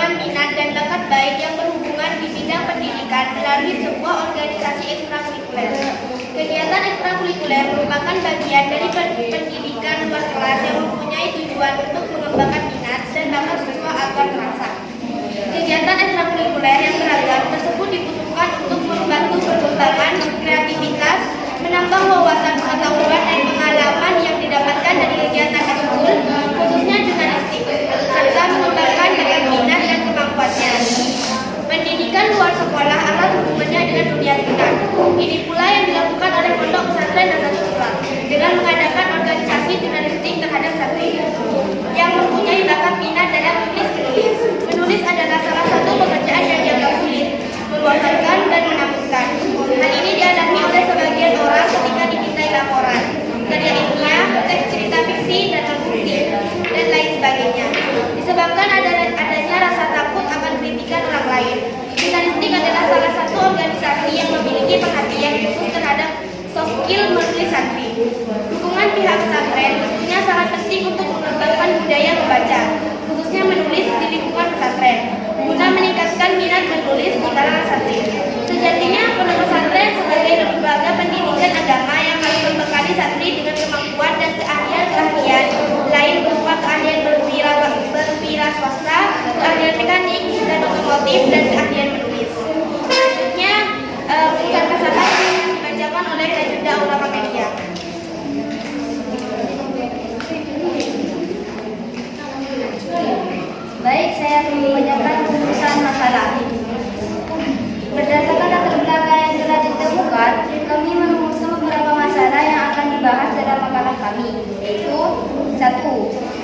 pengembangan minat dan bakat baik yang berhubungan di bidang pendidikan melalui sebuah organisasi ekstrakurikuler. Kegiatan ekstrakurikuler merupakan bagian dari pendidikan luar kelas yang mempunyai tujuan untuk mengembangkan minat dan bakat siswa agar terasa. Kegiatan ekstrakurikuler yang beragam tersebut dibutuhkan untuk membantu perkembangan kreativitas, menambah wawasan pengetahuan dan pengalaman yang didapatkan dari kegiatan ekskul, khususnya jurnalistik, serta mengembangkan bakat minat dan kemampuannya. Pendidikan luar sekolah erat hubungannya dengan dunia kita. Ini pula yang dilakukan oleh Pondok Pesantren Nahdlatul Ulama dengan mengadakan organisasi jurnalistik terhadap santri yang mempunyai bakat minat dalam menulis. Menulis adalah salah satu pekerjaan yang dianggap sulit, membosankan dan menakutkan. Hal ini dialami oleh sebagian orang ketika dimintai laporan, karya ilmiah, teks cerita fiksi dan non-fiksi, dan lain sebagainya. Disebabkan adanya rasa takut akan kritikan orang lain. Jurnalistik adalah salah satu organisasi yang memiliki perhatian khusus terhadap soft skill menulis santri. Dukungan pihak pesantren tentunya sangat penting untuk mengembangkan budaya membaca, khususnya menulis di lingkungan pesantren, guna meningkatkan minat menulis di kalangan santri. Sejatinya, pondok pesantren sebagai lembaga pendidikan agama yang harus membekali santri dengan kemampuan dan keahlian lain berupa keahlian berwira swasta, keahlian mekanik dan otomotif, dan keahlian menulis. Selanjutnya, kata-kata yang dibacakan oleh Legenda Ulama Media. Baik, saya akan membacakan rumusan masalah. Berdasarkan latar belakang yang telah ditemukan, kami merumuskan beberapa masalah yang akan dibahas dalam makalah kami, yaitu 1.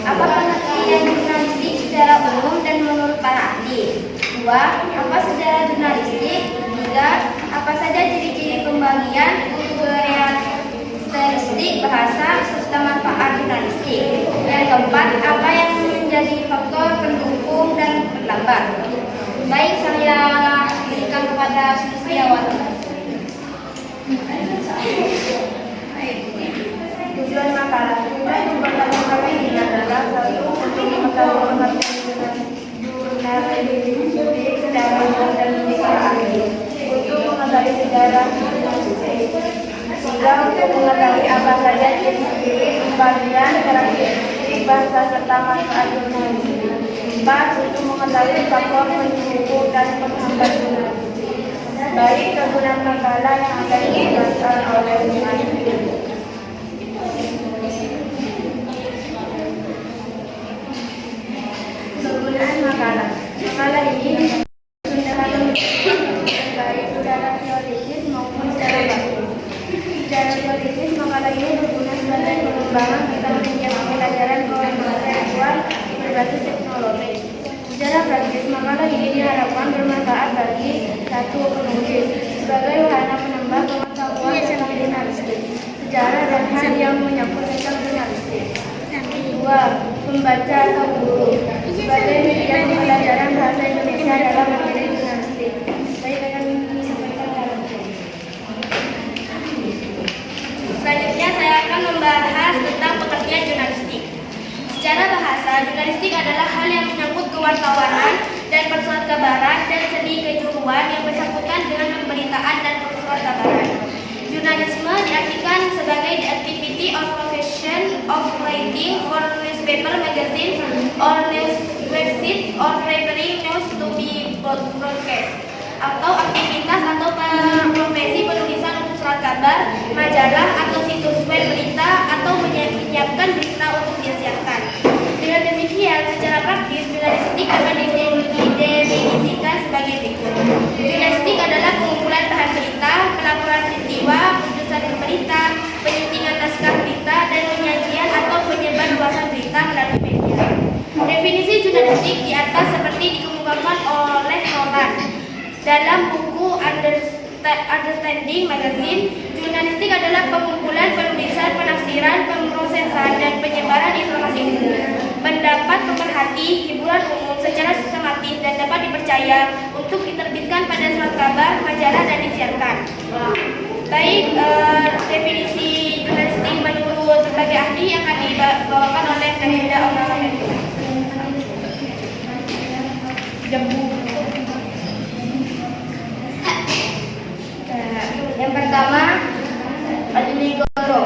Apa pengertian jurnalistik secara umum dan menurut para ahli? 2. Apa sejarah jurnalistik? 3. Apa saja ciri-ciri pembagian karakteristik bahasa serta manfaat jurnalistik? Yang keempat, apa yang menjadi faktor pendukung dan penlambat? Baik, saya berikan kepada Sulistiawati. Tujuan makalah pertama kami ini adalah 1. Untuk mengetahui pengertian jurnalistik secara umum dan menurut para ahli, untuk mengetahui sejarah jurnalistik, 3. Untuk mengetahui apa saja ciri-ciri pembagian karakteristik bahasa serta manfaat jurnalistik, 4. Untuk mengetahui faktor pendukung dan penghambat jurnalistik. Baik, kegunaan makalah yang akan dijelaskan oleh Sulistiawati. Kegunaan makalah. Makalah ini baik secara teoritis maupun secara praktis. Secara teoritis, makalah ini berguna sebagai pengembangan tentang pembelajaran pengetahuan berbasis teknologi. Secara praktis, makalah ini diharapkan bermanfaat bagi 1. Penulis sebagai wahana penambah pengetahuan tentang jurnalistik, sejarah dan hal yang menyangkut tentang jurnalistik. 2. Pembaca atau guru sebagai media pembelajaran bahasa Indonesia dalam materi jurnalistik. Baik, akan disampaikan dalam selanjutnya saya akan membahas tentang pengertian jurnalistik. Secara bahasa, jurnalistik adalah hal yang menyangkut kewartawanan dan persurat kabaran dan seni kejuruan yang bersangkutan dengan pemberitaan dan persurat kabaran. Jurnalisme diartikan sebagai the activity or profession of writing for newspaper, magazine, or news website or preparing news to be broadcast, atau aktivitas atau profesi penulisan untuk surat kabar, majalah atau situs web berita, atau menyiapkan berita untuk disiarkan. Dengan demikian, secara praktis, jurnalistik dapat didefinisikan sebagai berikut. Jurnalistik adalah pengumpulan bahan berita, pelaporan peristiwa, putusan berita, penyuntingan naskah berita, dan penyajian atau penyebar luasan berita melalui media. Definisi jurnalistik di atas seperti dikemukakan oleh Nolan dalam buku Understanding Magazine. Jurnalistik adalah pengumpulan, penulisan, penafsiran, pemrosesan, dan penyebaran informasi umum, pendapat pemerhati, hiburan umum secara sistematis dan dapat dipercaya untuk diterbitkan pada surat kabar, majalah, dan disiarkan. Baik, definisi jurnalistik menurut berbagai ahli yang akan dibawakan oleh Legenda Ulama Media. Yang pertama, Adiligoro.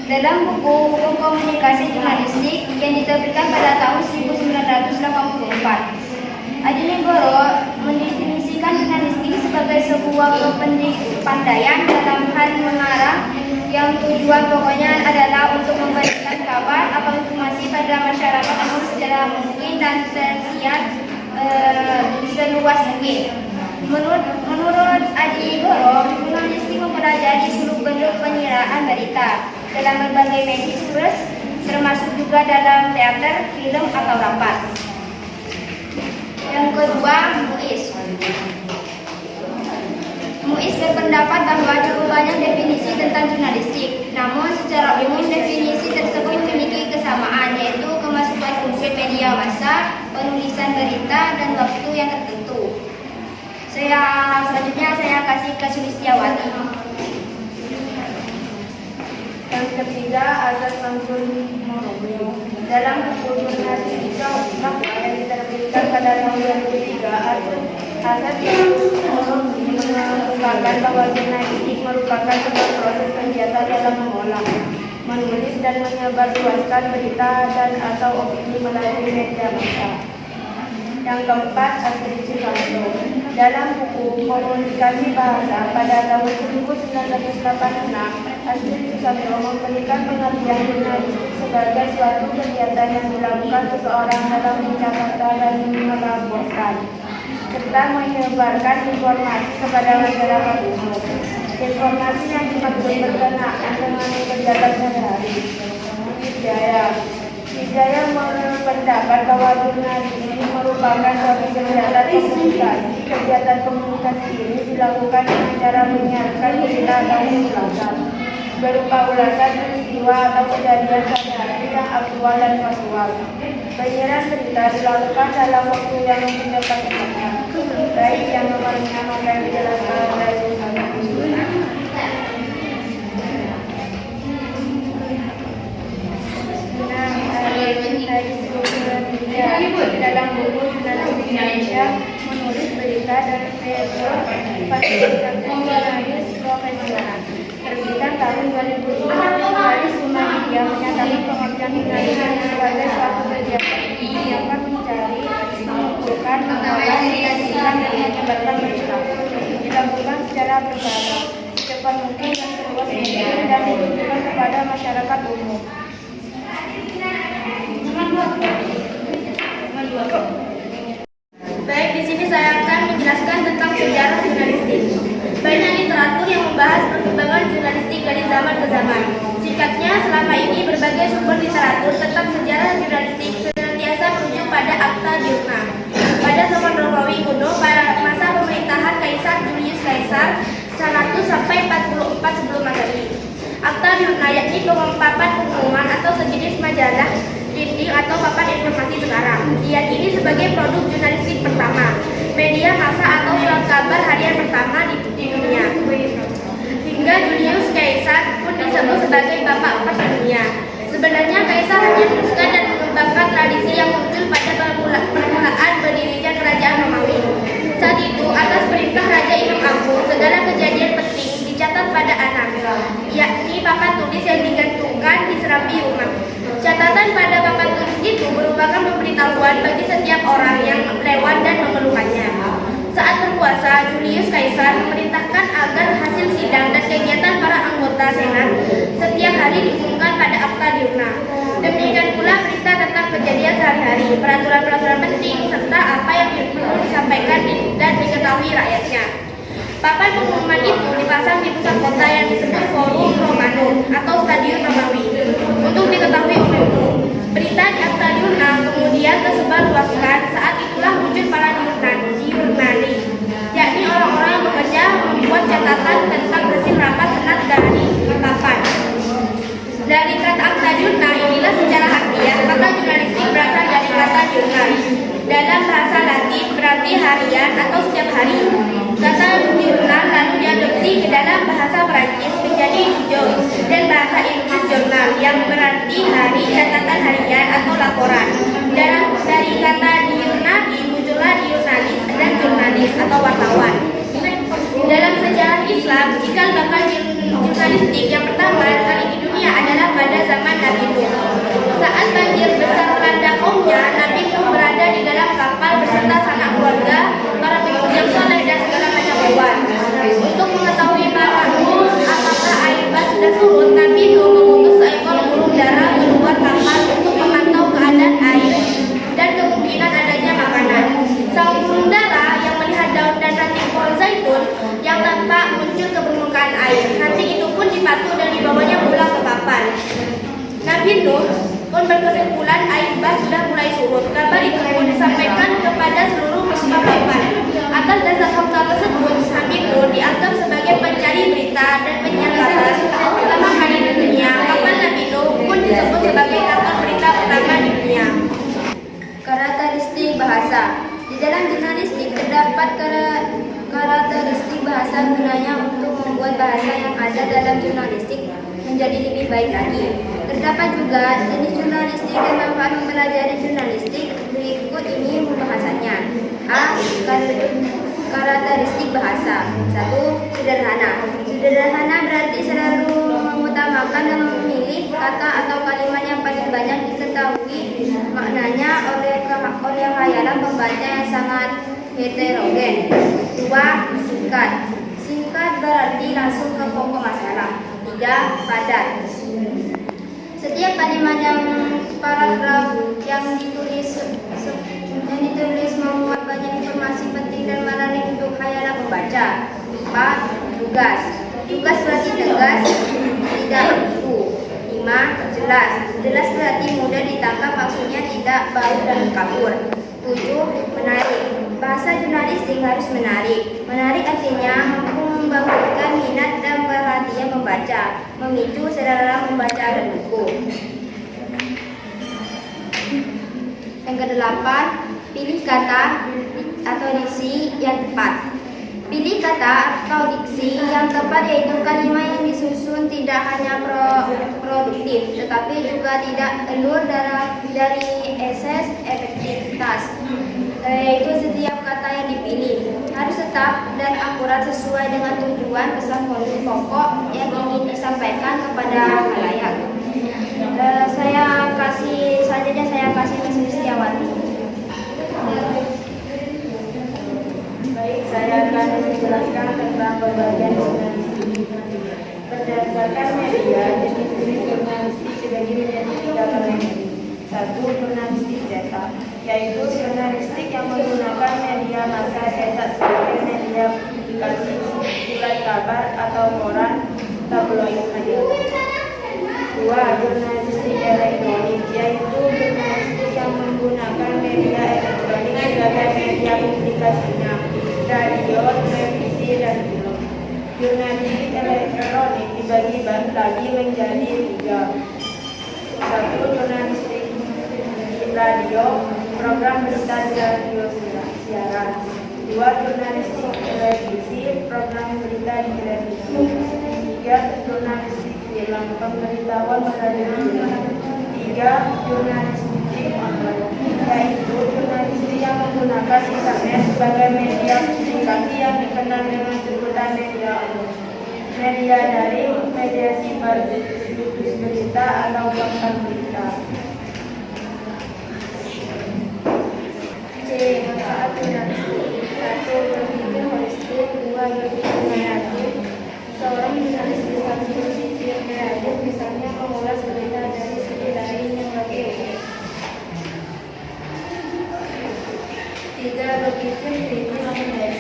Dalam buku Hukum Komunikasi Jurnalistik yang diterbitkan pada tahun 1984, Adiligoro mendefinisikan jurnalistik sebagai sebuah kepandaian dalam hal mengarang yang tujuan pokoknya adalah untuk memberikan kabar atau informasi pada masyarakat umum secara mungkin dan tersiar seluas mungkin. Menurut Adiligoro, jurnalistik mempelajari seluruh bentuk penyiaran berita dalam berbagai media ekspres, termasuk juga dalam teater, film, atau rapat. Yang kedua, Muiz berpendapat bahwa cukup banyak definisi tentang jurnalistik. Namun secara umum definisi tersebut memiliki kesamaan, yaitu kemasukan unsur media massa, penulisan berita, dan waktu yang tertentu. Selanjutnya saya kasih ke Sulistiawati. Yang ketiga, Azad Samsul Morobe. Dalam buku jurnalistik yang diterbitkan pada tahun 2003, Azad mengungkapkan bahwa jurnalistik merupakan sebuah proses kegiatan dalam mengolah, menulis dan menyebarluaskan berita dan atau opini melalui media massa. Yang keempat, Astrid Susanto. Dalam buku Komunikasi Bahasa pada tahun 1986, Astrid Susanto memberikan pengertian jurnalistik sebagai suatu kegiatan yang dilakukan seseorang dalam mencatat dan melaporkan, serta menyebarkan informasi kepada masyarakat umum. Informasi yang dimaksud berkenaan dengan kegiatan sehari-hari. Wijaya berpendapat bahwa jurnalistik merupakan suatu kegiatan komunikasi. Kegiatan komunikasi ini dilakukan dengan cara menyiarkan berita atau ulasan, berupa ulasan peristiwa atau kejadian sehari-hari yang aktual dan faktual. Penyiaran berita dilakukan dalam waktu yang singkat. Baik, yang nomornya maka dijelaskan dari dalam buku Jurnalistik Indonesia menulis berita dan fasilitas jurnalis profesional terbitan tahun 2005. Jurnalis Sumadia menyatakan pengertian jurnalistik sebagai suatu kegiatan yang akan mencari, mengumpulkan, mengolah, menyajikan dan menyebarkan berita. Dilakukan secara berkala, secepat mungkin dan seluas mungkin dan ditujukan kepada masyarakat umum. Baik, di sini saya akan menjelaskan tentang sejarah jurnalistik. Banyak literatur yang membahas perkembangan jurnalistik dari zaman ke zaman. Singkatnya, selama ini berbagai sumber literatur tentang sejarah jurnalistik senantiasa merujuk pada Akta Diurna. Pada zaman Romawi kuno, pada masa pemerintahan Kaisar Julius Caesar 100 sampai 44 sebelum Masehi. Akta Diurna yakni papan pengumuman atau sejenis majalah dinding atau papan informasi sekarang. Diyakini sebagai produk jurnalistik pertama, media massa atau surat kabar harian pertama di dunia. Hingga Julius Caesar pun disebut sebagai bapak pers dunia. Sebenarnya Caesar hanya meneruskan dan mengembangkan tradisi yang muncul pada permulaan berdirinya kerajaan Romawi. Saat itu, atas perintah Raja Imam Agung, segala kejadian penting dicatat pada anak, yakni papan tulis yang digantungkan di serambi rumah. Catatan pada papan tulis itu merupakan pemberitahuan bagi setiap orang yang lewat dan memerlukannya. Saat berkuasa, Julius Caesar memerintahkan agar hasil sidang dan kegiatan para anggota senat setiap hari diumumkan pada Akta Diurna. Demikian pula berita tentang kejadian sehari-hari, peraturan-peraturan penting, serta apa yang perlu disampaikan dan diketahui rakyatnya. Papan pengumuman itu dipasang di pusat kota yang disebut Forum Romanum atau Stadion Romawi untuk diketahui oleh umum. Berita di Akta Diurna kemudian tersebar luaskan. Saat itulah muncul para diurnali, yakni orang-orang yang bekerja membuat catatan tentang hasil rapat senat dari papan. Dari kata Akta Diurna inilah secara harfiah kata jurnalistik berasal dari kata diurnal. Dalam bahasa Latin berarti harian atau setiap hari. Kata diurnal lalu diadopsi ke dalam bahasa Perancis menjadi jour dan bahasa Inggris jurnal yang berarti hari, catatan harian atau laporan. Dari kata diurnal muncullah jurnalistik yang pertama kali di dunia adalah pada zaman Nabi Nuh. Saat banjir besar melanda kaumnya, Nabi Nuh berada di dalam kapal beserta sanak keluarga, para pengikut yang soleh dan segala macam hewan. Untuk mengetahui apakah air bah sudah surut, Nabi Nuh mengutus seekor burung dara keluar kapal untuk memantau keadaan air dan kemungkinan adanya makanan. Sang burung dara yang melihat daun dan ranting pohon zaitun yang tampak muncul ke permukaan air. Ranting itu pun dipatuk dan dibawanya pulang ke kapal. Nabi Nuh pun berkesimpulan air bah sudah mulai surut. Kabar itu pun disampaikan kepada seluruh penumpang kapal. Atas dasar fakta tersebut, Nabi Nuh dianggap sebagai pencari berita dan penyiar kabar pertama kali di dunia. Kapal Nabi Nuh pun disebut sebagai kantor berita pertama di dunia. Karakteristik bahasa. Di dalam jurnalistik terdapat karakteristik bahasa gunanya untuk membuat bahasa yang ada dalam jurnalistik menjadi lebih baik lagi. Terdapat juga jenis jurnalistik dan manfaat mempelajari jurnalistik. Berikut ini pembahasannya. A. Karakteristik bahasa. 1. Sederhana. Sederhana berarti selalu mengutamakan dan memilih kata atau kalimat yang paling banyak diketahui maknanya oleh khayalan pembaca yang sangat heterogen. 2. Singkat. Singkat berarti langsung ke pokok masalah. 3. Padat. Setiap kalimat yang paragraf yang ditulis memuat banyak informasi penting dan menarik untuk khayalan pembaca. 4. Tugas. Tugas berarti tegas, tidak ambigu. 5. Jelas. Jelas berarti mudah ditangkap, maksudnya tidak bau dan kabur. 7. Menarik. Bahasa jurnalistik harus menarik. Menarik artinya mampu membangkitkan minat dan perhatian membaca, memicu selera membaca dan buku. Yang kedelapan, pilih kata atau diksi yang tepat. Pilih kata atau diksi yang tepat yaitu kalimat yang disusun tidak hanya produktif, tetapi juga tidak keluar dari asas efektivitas. Yaitu setiap kata yang dipilih harus tetap dan akurat sesuai dengan tujuan pesan pokok yang ingin disampaikan kepada khalayak. Saya kasih Miss Listiawati. Baik, saya akan menjelaskan tentang pembagian jurnalistik. Berdasarkan media, jenis jurnalistik dibagi menjadi 3 kategori. 1. Jurnalistik cetak, yaitu jurnalistik yang menggunakan media massa cetak sebagai media publikasi surat kabar atau koran, tabloid, majalah. 2. Jurnalistik elektronik, yaitu jurnalistik yang menggunakan media elektronik sebagai media publikasinya, radio, televisi, dan film. Jurnalistik elektronik dibagi lagi menjadi 3. 1. Jurnalistik radio, program berita di radio siaran. 2. Jurnalistik televisi, program berita di televisi. 3. Jurnalistik film, pemberitahuan melalui film. 3. Jurnalistik online, yaitu jurnalistik yang menggunakan internet sebagai media publikasi yang dikenal dengan sebutan media umum, media daring, media siber, situs berita atau portal berita. C. Manfaat jurnalistik. 1. Berpikir holistik. 2. Berpikir kreatif. Seorang jurnalis bisa berpikir kreatif, misalnya mengulas berita dari sudut lain yang berbeda. 3. Berpikir kritis analisis.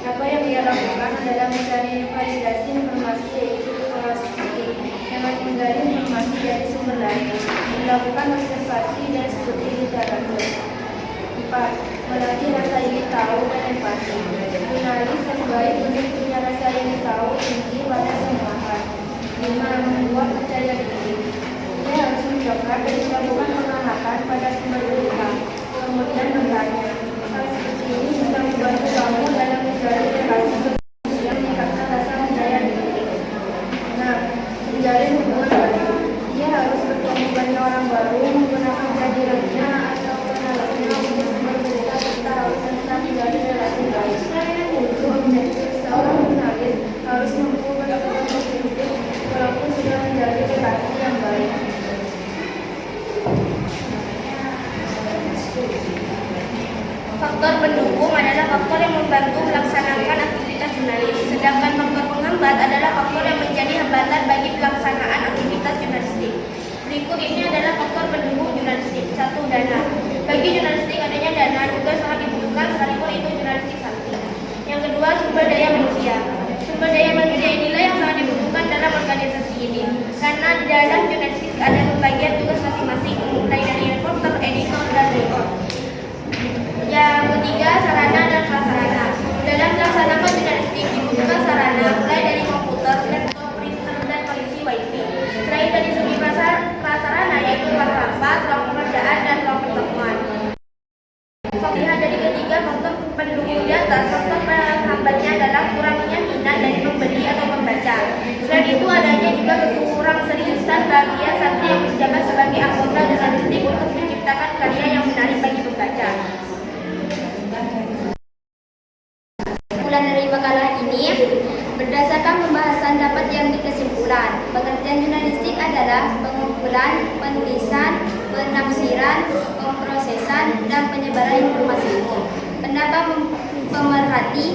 Apa yang dia lakukan adalah mencari validasi informasi, yaitu kronologi, dengan menggali informasi dari sumber lain, melakukan observasi dan studi literatur. 4. Melatih rasa ingin tahu dan empati. Jurnalis yang baik untuk punya rasa ingin tahu tinggi pada semua hal. 5. Membuat percaya diri. Dia harus mencoba dan melakukan pengamatan pada sumber berita, kemudian bertanya. Hal seperti ini bisa membantu kamu dalam menjalin relasi sosial, meningkatkan rasa percaya diri. 6. Menjalin hubungan baru. Dia harus bertemu dengan orang baru, menggunakan kehadirannya atau kenalannya untuk bercerita serta harus bisa menjalin relasi baik. Untuk objektif, seorang jurnalis harus mampu bersikap positif walaupun Faktor pendukung adalah faktor yang membantu melaksanakan aktivitas jurnalis, sedangkan faktor penghambat adalah faktor yang menjadi hambatan bagi pelaksanaan aktivitas jurnalistik. Berikut ini adalah faktor pendukung jurnalistik. 1. Dana. Bagi jurnalistik adanya dana juga sangat dibutuhkan sekalipun itu jurnalistik sakti. Yang kedua, sumber daya manusia. Sumber daya manusia inilah yang sangat dibutuhkan dalam organisasi ini, karena di dalam jurnalistik ada pembagian tugas masing-masing, mulai dari reporter, editor, dan layout. Yang ketiga, sarana dan prasarana. Dalam melaksanakan jurnalistik dibutuhkan sarana, mulai dari komputer, laptop, printer, dan kondisi wifi. Selain dari segi prasarana, yaitu ruang rapat, ruang pekerjaan, dan ruang pertemuan. Lihat dari ketiga faktor pendukung di atas, faktor penghambatnya adalah kurangnya minat dari pembeli atau pembaca. Selain itu adanya juga kurang seriusan bagian santri yang menjabat sebagai anggota jurnalistik untuk menciptakan karya yang menarik bagi pembaca. Kesimpulan dari makalah ini, berdasarkan pembahasan dapat diambil kesimpulan. Pengertian jurnalistik adalah pengumpulan, penulisan, penafsiran, pemrosesan, dan penyebaran informasi umum. Pendapat pemerhati,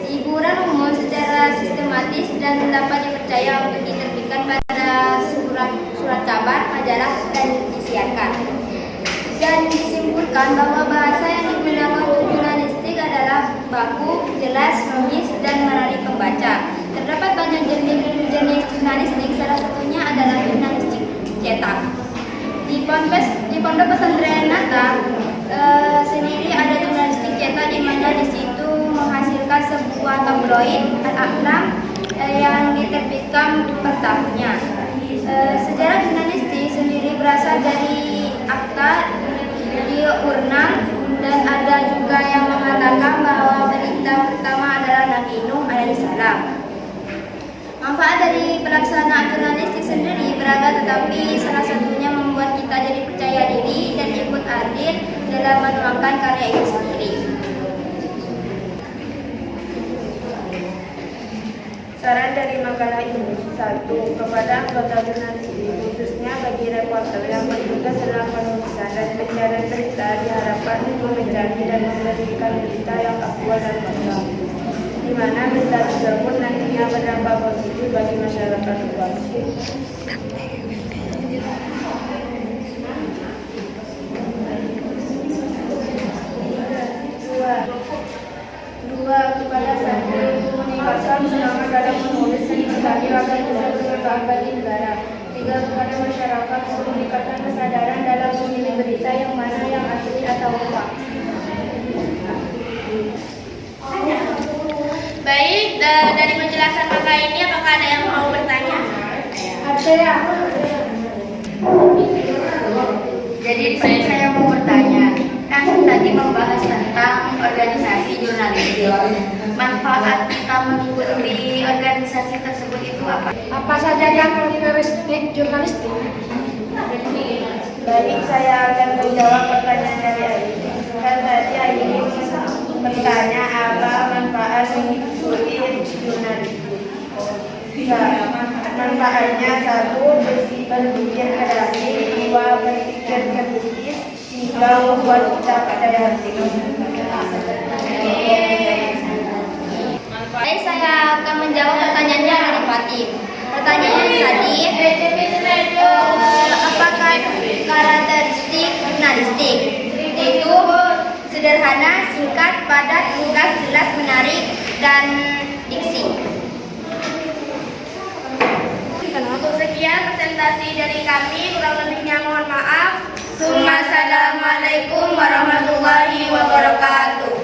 hiburan umum secara sistematis dan dapat dipercaya untuk diterbitkan pada surat kabar, majalah, dan disiarkan. Dan disimpulkan bahwa bahasa yang digunakan untuk jurnalistik adalah baku, jelas, logis, dan menarik pembaca. Terdapat banyak jenis jurnalistik, salah satunya adalah jurnalistik cetak. Di Pondok Pesantren Nata sendiri ada jurnalistik cetak di mana di situ menghasilkan sebuah tabloid Al-Aqlam yang diterbitkan per tahunnya. Sejarah jurnalistik sendiri berasal dari akta diurnal, dan ada juga yang mengatakan bahwa berita pertama adalah Nabi Nuh alaihissalam. Manfaat dari pelaksanaan jurnalistik sendiri beragam, tetapi salah satunya membuat kita jadi percaya diri dan ikut andil dalam menuangkan karya itu sendiri. Saran dari makalah ini: 1. Kepada anggota jurnalistik, khususnya bagi reporter yang bertugas dalam penulisan dan pencarian berita, diharapkan mencari dan memberikan berita yang aktual dan lengkap, di mana berita tersebut nantinya berdampak positif bagi masyarakat luas. 2. Kepada santri komunikasi selama dalam menulis dan berbagi agar bisa bermanfaat bagi negara. 3. Kepada masyarakat meningkatkan kesadaran dalam memilih berita yang mana yang asli atau hoax. Baik, dari penjelasan makalah ini apakah ada yang mau bertanya? Ada. Jadi saya mau bertanya, kan tadi membahas tentang organisasi jurnalistik. Manfaat kita mengikuti organisasi tersebut itu apa? Apa saja yang karakteristik jurnalistik? Baik, saya akan menjawab pertanyaan dari Aini. Kan tadi Aini bertanya apa manfaat mengikuti jurnalistik. Manfaatnya: 1. Berpikir kreatif, 2. Berpikir kritis, 3. Membuat kita percaya diri. Baik, saya akan menjawab pertanyaannya dari Fatim. Pertanyaannya tadi, apakah karakteristik jurnalistik? Yaitu sederhana, singkat, padat, ringkas, jelas, menarik, dan diksi. Sekian presentasi dari kami, kurang lebihnya mohon maaf. Assalamualaikum warahmatullahi wabarakatuh.